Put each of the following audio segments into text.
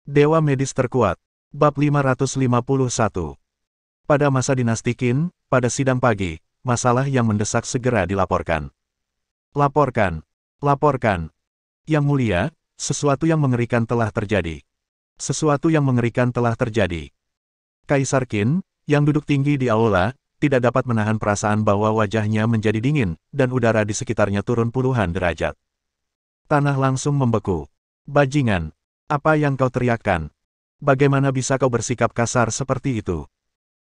Dewa Medis Terkuat. Bab 551. Pada masa dinasti Qin, pada sidang pagi, masalah yang mendesak segera dilaporkan. Laporkan. Laporkan. Yang mulia, sesuatu yang mengerikan telah terjadi. Sesuatu yang mengerikan telah terjadi. Kaisar Qin, yang duduk tinggi di aula, tidak dapat menahan perasaan bahwa wajahnya menjadi dingin, dan udara di sekitarnya turun puluhan derajat. Tanah langsung membeku. Bajingan. Apa yang kau teriakkan? Bagaimana bisa kau bersikap kasar seperti itu?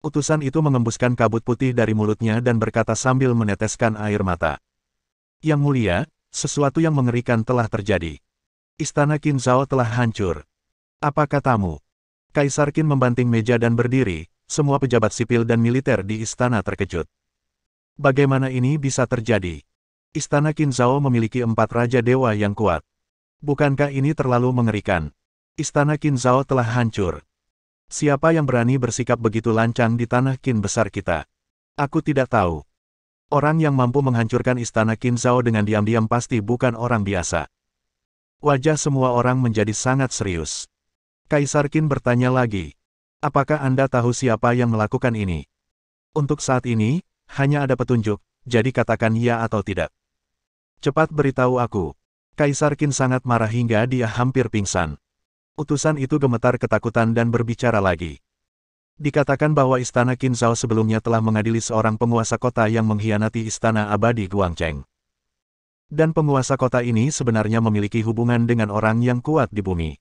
Utusan itu mengembuskan kabut putih dari mulutnya dan berkata sambil meneteskan air mata. Yang mulia, sesuatu yang mengerikan telah terjadi. Istana Qin Zhao telah hancur. Apa katamu? Kaisar Qin membanting meja dan berdiri, semua pejabat sipil dan militer di istana terkejut. Bagaimana ini bisa terjadi? Istana Qin Zhao memiliki 4 raja dewa yang kuat. Bukankah ini terlalu mengerikan? Istana Qin Zhao telah hancur. Siapa yang berani bersikap begitu lancang di tanah Qin besar kita? Aku tidak tahu. Orang yang mampu menghancurkan istana Qin Zhao dengan diam-diam pasti bukan orang biasa. Wajah semua orang menjadi sangat serius. Kaisar Qin bertanya lagi. Apakah Anda tahu siapa yang melakukan ini? Untuk saat ini, hanya ada petunjuk, jadi katakan ya atau tidak. Cepat beritahu aku. Kaisar Qin sangat marah hingga dia hampir pingsan. Utusan itu gemetar ketakutan dan berbicara lagi. Dikatakan bahwa istana Qin Zhao sebelumnya telah mengadili seorang penguasa kota yang mengkhianati istana abadi Guangcheng. Dan penguasa kota ini sebenarnya memiliki hubungan dengan orang yang kuat di bumi.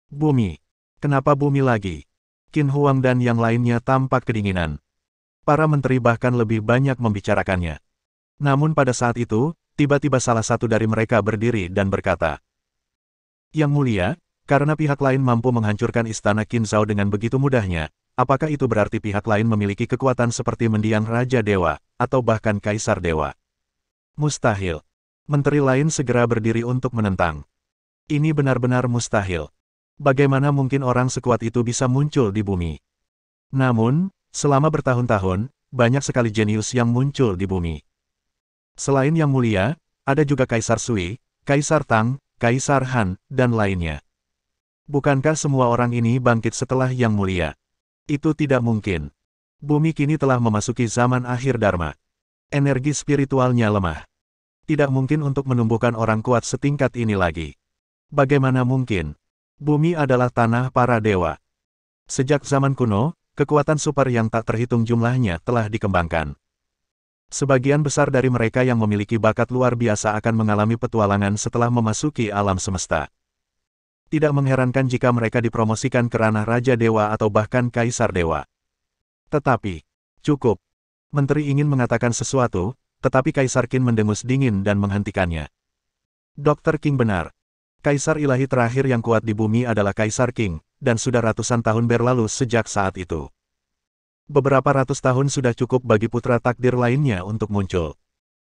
Bumi. Kenapa bumi lagi? Qin Huang dan yang lainnya tampak kedinginan. Para menteri bahkan lebih banyak membicarakannya. Namun pada saat itu, tiba-tiba salah satu dari mereka berdiri dan berkata, Yang mulia, karena pihak lain mampu menghancurkan istana Qin Zhao dengan begitu mudahnya, apakah itu berarti pihak lain memiliki kekuatan seperti mendiang Raja Dewa, atau bahkan Kaisar Dewa? Mustahil. Menteri lain segera berdiri untuk menentang. Ini benar-benar mustahil. Bagaimana mungkin orang sekuat itu bisa muncul di bumi? Namun, selama bertahun-tahun, banyak sekali jenius yang muncul di bumi. Selain Yang Mulia, ada juga Kaisar Sui, Kaisar Tang, Kaisar Han, dan lainnya. Bukankah semua orang ini bangkit setelah Yang Mulia? Itu tidak mungkin. Bumi kini telah memasuki zaman akhir Dharma. Energi spiritualnya lemah. Tidak mungkin untuk menumbuhkan orang kuat setingkat ini lagi. Bagaimana mungkin? Bumi adalah tanah para dewa. Sejak zaman kuno, kekuatan super yang tak terhitung jumlahnya telah dikembangkan. Sebagian besar dari mereka yang memiliki bakat luar biasa akan mengalami petualangan setelah memasuki alam semesta. Tidak mengherankan jika mereka dipromosikan ke ranah Raja Dewa atau bahkan Kaisar Dewa. Tetapi, cukup. Menteri ingin mengatakan sesuatu, tetapi Kaisar Qin mendengus dingin dan menghentikannya. Dr. King benar. Kaisar ilahi terakhir yang kuat di bumi adalah Kaisar Qing, dan sudah ratusan tahun berlalu sejak saat itu. Beberapa ratus tahun sudah cukup bagi putra takdir lainnya untuk muncul.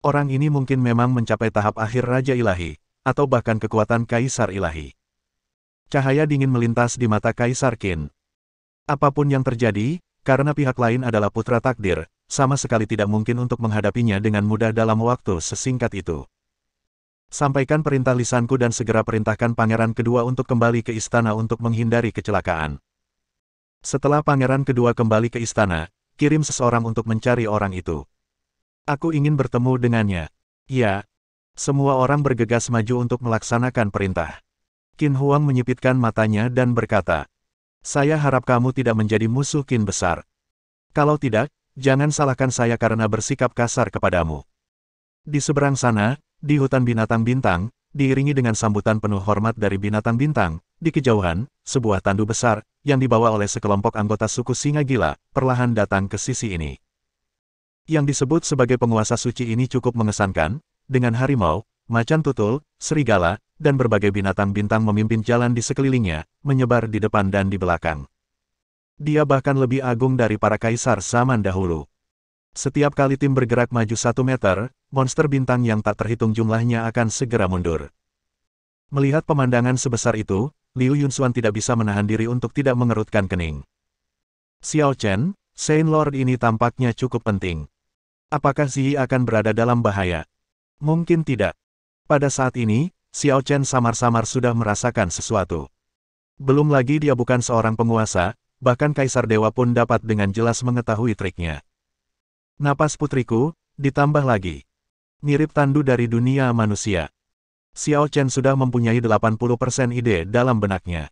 Orang ini mungkin memang mencapai tahap akhir Raja Ilahi, atau bahkan kekuatan Kaisar Ilahi. Cahaya dingin melintas di mata Kaisar Qin. Apapun yang terjadi, karena pihak lain adalah putra takdir, sama sekali tidak mungkin untuk menghadapinya dengan mudah dalam waktu sesingkat itu. Sampaikan perintah lisanku dan segera perintahkan pangeran kedua untuk kembali ke istana untuk menghindari kecelakaan. Setelah pangeran kedua kembali ke istana, kirim seseorang untuk mencari orang itu. Aku ingin bertemu dengannya. Ya. Semua orang bergegas maju untuk melaksanakan perintah. Qin Huang menyipitkan matanya dan berkata, Saya harap kamu tidak menjadi musuh Qin besar. Kalau tidak, jangan salahkan saya karena bersikap kasar kepadamu. Di seberang sana, di hutan binatang bintang, diiringi dengan sambutan penuh hormat dari binatang bintang, di kejauhan, sebuah tandu besar, yang dibawa oleh sekelompok anggota suku singa gila, perlahan datang ke sisi ini. Yang disebut sebagai penguasa suci ini cukup mengesankan, dengan harimau, macan tutul, serigala, dan berbagai binatang bintang memimpin jalan di sekelilingnya, menyebar di depan dan di belakang. Dia bahkan lebih agung dari para kaisar zaman dahulu. Setiap kali tim bergerak maju 1 meter, monster bintang yang tak terhitung jumlahnya akan segera mundur. Melihat pemandangan sebesar itu, Liu Yunxuan tidak bisa menahan diri untuk tidak mengerutkan kening. Xiao Chen, Saint Lord ini tampaknya cukup penting. Apakah Ziyi akan berada dalam bahaya? Mungkin tidak. Pada saat ini, Xiao Chen samar-samar sudah merasakan sesuatu. Belum lagi dia bukan seorang penguasa, bahkan Kaisar Dewa pun dapat dengan jelas mengetahui triknya. Napas putriku, ditambah lagi. Mirip tandu dari dunia manusia. Xiao Chen sudah mempunyai 80% ide dalam benaknya.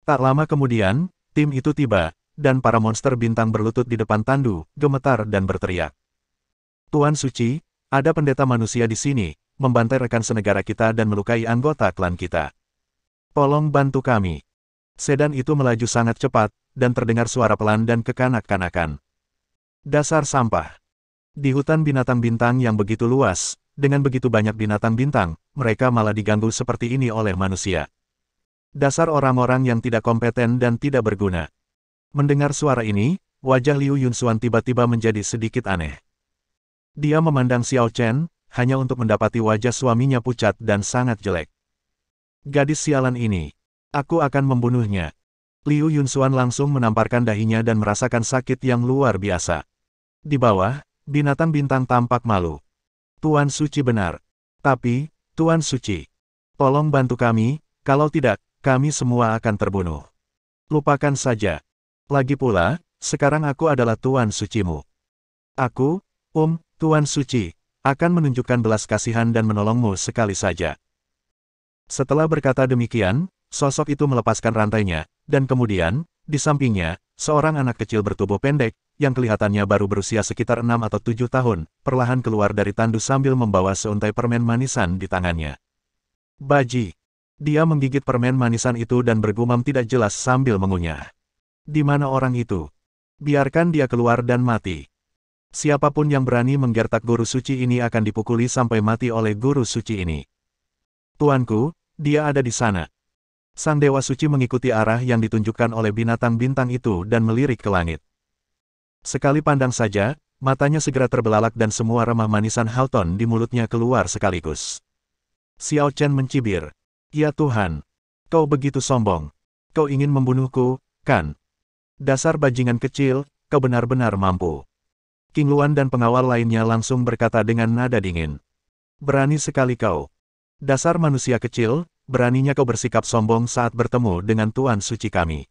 Tak lama kemudian, tim itu tiba, dan para monster bintang berlutut di depan tandu, gemetar dan berteriak. Tuan Suci, ada pendeta manusia di sini, membantai rekan senegara kita dan melukai anggota klan kita. Tolong bantu kami. Sedan itu melaju sangat cepat, dan terdengar suara pelan dan kekanak-kanakan. Dasar sampah. Di hutan binatang bintang yang begitu luas, dengan begitu banyak binatang bintang, mereka malah diganggu seperti ini oleh manusia. Dasar orang-orang yang tidak kompeten dan tidak berguna. Mendengar suara ini, wajah Liu Yunxuan tiba-tiba menjadi sedikit aneh. Dia memandang Xiao Chen, hanya untuk mendapati wajah suaminya pucat dan sangat jelek. Gadis sialan ini. Aku akan membunuhnya. Liu Yunxuan langsung menamparkan dahinya dan merasakan sakit yang luar biasa. Di bawah, binatang bintang tampak malu. Tuan Suci benar. Tapi, Tuan Suci, tolong bantu kami, kalau tidak, kami semua akan terbunuh. Lupakan saja. Lagi pula, sekarang aku adalah Tuan Sucimu. Aku, Tuan Suci, akan menunjukkan belas kasihan dan menolongmu sekali saja. Setelah berkata demikian, sosok itu melepaskan rantainya, dan kemudian, di sampingnya, seorang anak kecil bertubuh pendek, yang kelihatannya baru berusia sekitar 6 atau 7 tahun, perlahan keluar dari tandu sambil membawa seuntai permen manisan di tangannya. Baji. Dia menggigit permen manisan itu dan bergumam tidak jelas sambil mengunyah. Di mana orang itu? Biarkan dia keluar dan mati. Siapapun yang berani menggertak guru suci ini akan dipukuli sampai mati oleh guru suci ini. Tuanku, dia ada di sana. Sang Dewa Suci mengikuti arah yang ditunjukkan oleh binatang bintang itu dan melirik ke langit. Sekali pandang saja, matanya segera terbelalak dan semua remah manisan Halton di mulutnya keluar sekaligus. Xiao Chen mencibir. Ya Tuhan, kau begitu sombong. Kau ingin membunuhku, kan? Dasar bajingan kecil, kau benar-benar mampu. King Luan dan pengawal lainnya langsung berkata dengan nada dingin. Berani sekali kau. Dasar manusia kecil, beraninya kau bersikap sombong saat bertemu dengan Tuan Suci kami.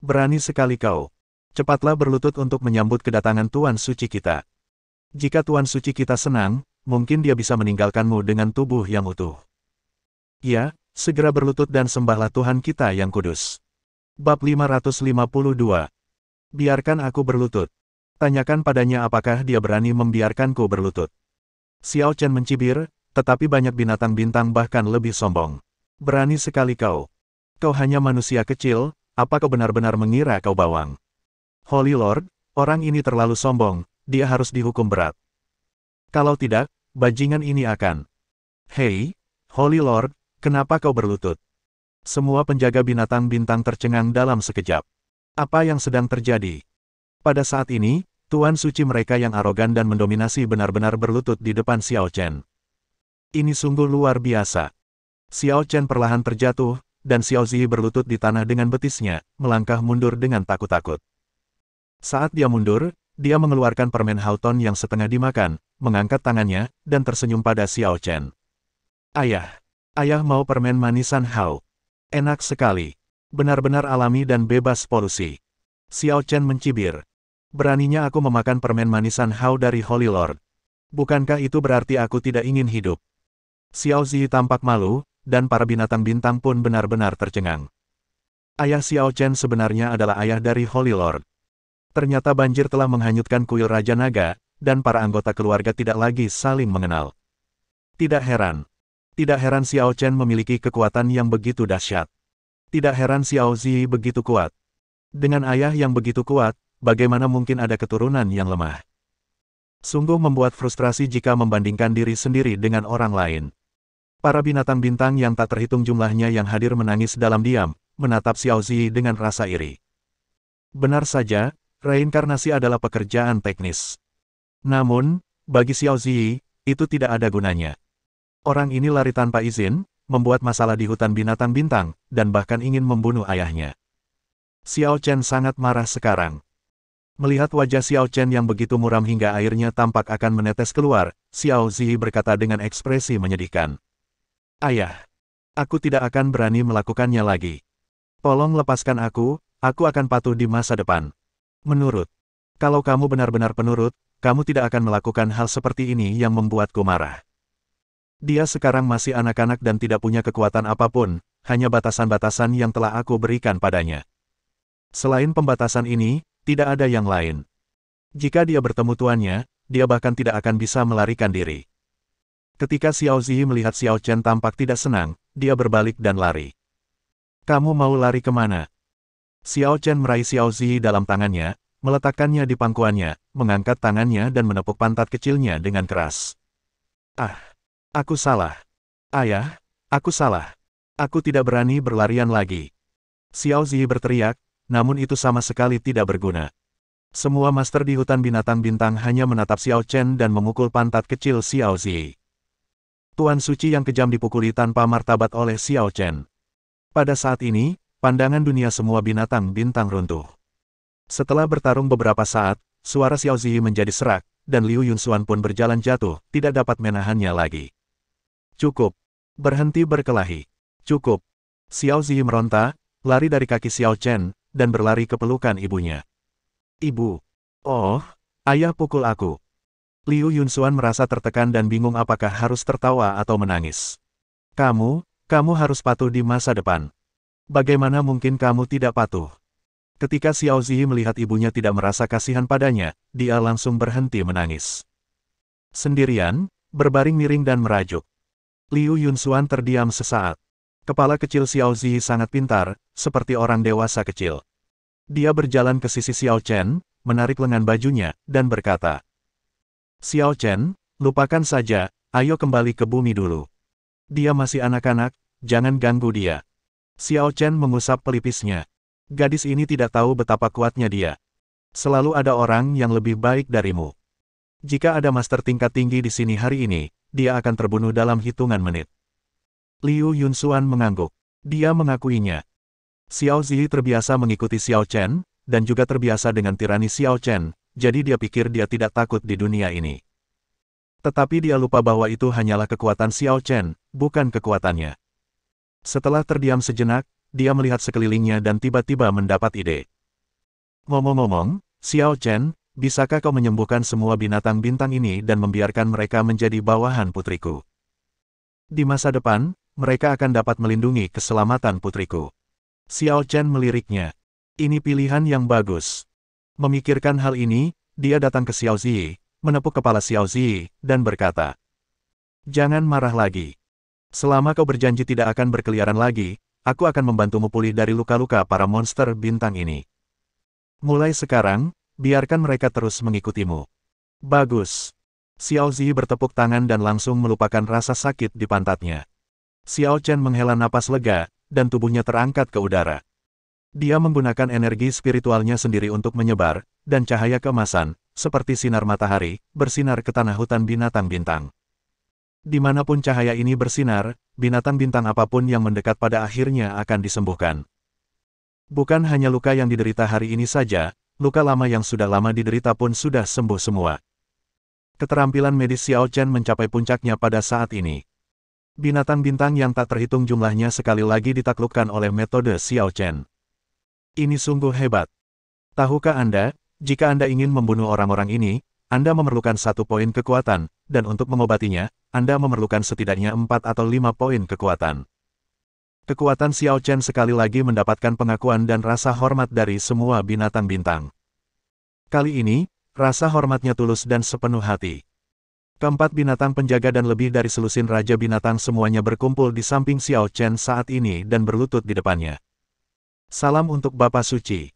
Berani sekali kau. Cepatlah berlutut untuk menyambut kedatangan Tuan Suci kita. Jika Tuan Suci kita senang, mungkin dia bisa meninggalkanmu dengan tubuh yang utuh. Ya, segera berlutut dan sembahlah Tuhan kita yang kudus. Bab 552. Biarkan aku berlutut. Tanyakan padanya apakah dia berani membiarkanku berlutut. Xiao Chen mencibir, tetapi banyak binatang bintang bahkan lebih sombong. Berani sekali kau. Kau hanya manusia kecil, apa kau benar-benar mengira kau bawang? Holy Lord, orang ini terlalu sombong, dia harus dihukum berat. Kalau tidak, bajingan ini akan. Hei, Holy Lord, kenapa kau berlutut? Semua penjaga binatang bintang tercengang dalam sekejap. Apa yang sedang terjadi? Pada saat ini, Tuan Suci mereka yang arogan dan mendominasi benar-benar berlutut di depan Xiao Chen. Ini sungguh luar biasa. Xiao Chen perlahan terjatuh, dan Xiao Zi berlutut di tanah dengan betisnya, melangkah mundur dengan takut-takut. Saat dia mundur, dia mengeluarkan permen Halton yang setengah dimakan, mengangkat tangannya, dan tersenyum pada Xiao Chen. Ayah. Ayah mau permen manisan Hao. Enak sekali. Benar-benar alami dan bebas polusi. Xiao Chen mencibir. Beraninya aku memakan permen manisan Hao dari Holy Lord. Bukankah itu berarti aku tidak ingin hidup? Xiao Zi tampak malu, dan para binatang bintang pun benar-benar tercengang. Ayah Xiao Chen sebenarnya adalah ayah dari Holy Lord. Ternyata banjir telah menghanyutkan kuil Raja Naga, dan para anggota keluarga tidak lagi saling mengenal. Tidak heran. Tidak heran Xiao Chen memiliki kekuatan yang begitu dahsyat. Tidak heran Xiao Zi begitu kuat. Dengan ayah yang begitu kuat, bagaimana mungkin ada keturunan yang lemah? Sungguh membuat frustrasi jika membandingkan diri sendiri dengan orang lain. Para binatang bintang yang tak terhitung jumlahnya yang hadir menangis dalam diam, menatap Xiao Zi dengan rasa iri. Benar saja, reinkarnasi adalah pekerjaan teknis. Namun, bagi Xiao Zi, itu tidak ada gunanya. Orang ini lari tanpa izin, membuat masalah di hutan binatang bintang, dan bahkan ingin membunuh ayahnya. Xiao Chen sangat marah sekarang. Melihat wajah Xiao Chen yang begitu muram hingga airnya tampak akan menetes keluar, Xiao Zi berkata dengan ekspresi menyedihkan. Ayah, aku tidak akan berani melakukannya lagi. Tolong lepaskan aku akan patuh di masa depan. Menurut. Kalau kamu benar-benar penurut, kamu tidak akan melakukan hal seperti ini yang membuatku marah. Dia sekarang masih anak-anak dan tidak punya kekuatan apapun, hanya batasan-batasan yang telah aku berikan padanya. Selain pembatasan ini, tidak ada yang lain. Jika dia bertemu tuannya, dia bahkan tidak akan bisa melarikan diri. Ketika Xiao Ziyi melihat Xiao Chen tampak tidak senang, dia berbalik dan lari. Kamu mau lari kemana? Xiao Chen meraih Xiao Ziyi dalam tangannya, meletakkannya di pangkuannya, mengangkat tangannya dan menepuk pantat kecilnya dengan keras. Ah! Aku salah. Ayah, aku salah. Aku tidak berani berlarian lagi. Xiao Ziyi berteriak, namun itu sama sekali tidak berguna. Semua master di hutan binatang bintang hanya menatap Xiao Chen dan memukul pantat kecil Xiao Ziyi. Tuan Suci yang kejam dipukuli tanpa martabat oleh Xiao Chen. Pada saat ini, pandangan dunia semua binatang bintang runtuh. Setelah bertarung beberapa saat, suara Xiao Ziyi menjadi serak, dan Liu Yunxuan pun berjalan jatuh, tidak dapat menahannya lagi. Cukup. Berhenti berkelahi. Cukup. Xiao Ziyi meronta, lari dari kaki Xiao Chen, dan berlari ke pelukan ibunya. Ibu. Oh, ayah pukul aku. Liu Yunxuan merasa tertekan dan bingung apakah harus tertawa atau menangis. Kamu harus patuh di masa depan. Bagaimana mungkin kamu tidak patuh? Ketika Xiao Ziyi melihat ibunya tidak merasa kasihan padanya, dia langsung berhenti menangis. Sendirian, berbaring miring dan merajuk. Liu Yunxuan terdiam sesaat. Kepala kecil Xiao Ziyi sangat pintar, seperti orang dewasa kecil. Dia berjalan ke sisi Xiao Chen, menarik lengan bajunya, dan berkata, Xiao Chen, lupakan saja, ayo kembali ke bumi dulu. Dia masih anak-anak, jangan ganggu dia. Xiao Chen mengusap pelipisnya. Gadis ini tidak tahu betapa kuatnya dia. Selalu ada orang yang lebih baik darimu. Jika ada master tingkat tinggi di sini hari ini, dia akan terbunuh dalam hitungan menit. Liu Yunxuan mengangguk. Dia mengakuinya. Xiao Ziyi terbiasa mengikuti Xiao Chen, dan juga terbiasa dengan tirani Xiao Chen, jadi dia pikir dia tidak takut di dunia ini. Tetapi dia lupa bahwa itu hanyalah kekuatan Xiao Chen, bukan kekuatannya. Setelah terdiam sejenak, dia melihat sekelilingnya dan tiba-tiba mendapat ide. Ngomong-ngomong, Xiao Chen, bisakah kau menyembuhkan semua binatang bintang ini dan membiarkan mereka menjadi bawahan putriku? Di masa depan, mereka akan dapat melindungi keselamatan putriku. Xiao Chen meliriknya. Ini pilihan yang bagus. Memikirkan hal ini, dia datang ke Xiao Ziyi, menepuk kepala Xiao Ziyi, dan berkata, Jangan marah lagi. Selama kau berjanji tidak akan berkeliaran lagi, aku akan membantumu pulih dari luka-luka para monster bintang ini. Mulai sekarang, biarkan mereka terus mengikutimu. Bagus. Xiao Ziyi bertepuk tangan dan langsung melupakan rasa sakit di pantatnya. Xiao Chen menghela napas lega, dan tubuhnya terangkat ke udara. Dia menggunakan energi spiritualnya sendiri untuk menyebar, dan cahaya keemasan, seperti sinar matahari, bersinar ke tanah hutan binatang bintang. Dimanapun cahaya ini bersinar, binatang bintang apapun yang mendekat pada akhirnya akan disembuhkan. Bukan hanya luka yang diderita hari ini saja, luka lama yang sudah lama diderita pun sudah sembuh semua. Keterampilan medis Xiao Chen mencapai puncaknya pada saat ini. Binatang bintang yang tak terhitung jumlahnya sekali lagi ditaklukkan oleh metode Xiao Chen. Ini sungguh hebat. Tahukah Anda, jika Anda ingin membunuh orang-orang ini, Anda memerlukan 1 poin kekuatan, dan untuk mengobatinya, Anda memerlukan setidaknya 4 atau 5 poin kekuatan. Kekuatan Xiao Chen sekali lagi mendapatkan pengakuan dan rasa hormat dari semua binatang bintang. Kali ini, rasa hormatnya tulus dan sepenuh hati. Keempat binatang penjaga dan lebih dari selusin raja binatang semuanya berkumpul di samping Xiao Chen saat ini dan berlutut di depannya. Salam untuk Bapak Suci.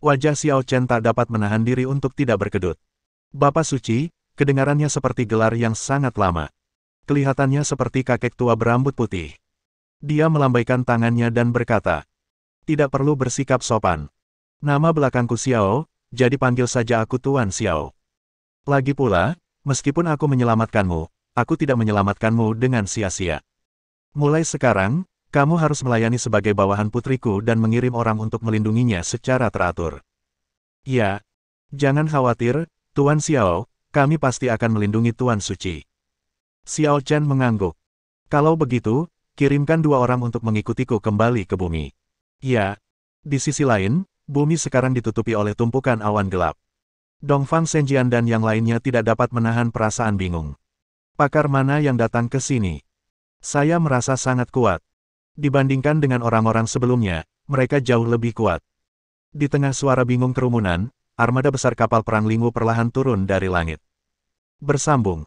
Wajah Xiao Chen tak dapat menahan diri untuk tidak berkedut. Bapak Suci, kedengarannya seperti gelar yang sangat lama. Kelihatannya seperti kakek tua berambut putih. Dia melambaikan tangannya dan berkata, Tidak perlu bersikap sopan. Nama belakangku Xiao, jadi panggil saja aku Tuan Xiao. Lagi pula, meskipun aku menyelamatkanmu, aku tidak menyelamatkanmu dengan sia-sia. Mulai sekarang, kamu harus melayani sebagai bawahan putriku dan mengirim orang untuk melindunginya secara teratur. Ya, jangan khawatir, Tuan Xiao, kami pasti akan melindungi Tuan Suci. Xiao Chen mengangguk. Kalau begitu, kirimkan 2 orang untuk mengikutiku kembali ke bumi. Ya, Di sisi lain, bumi sekarang ditutupi oleh tumpukan awan gelap. Dongfang Senjian dan yang lainnya tidak dapat menahan perasaan bingung. Pakar mana yang datang ke sini? Saya merasa sangat kuat. Dibandingkan dengan orang-orang sebelumnya, mereka jauh lebih kuat. Di tengah suara bingung kerumunan, armada besar kapal perang Lingwu perlahan turun dari langit. Bersambung.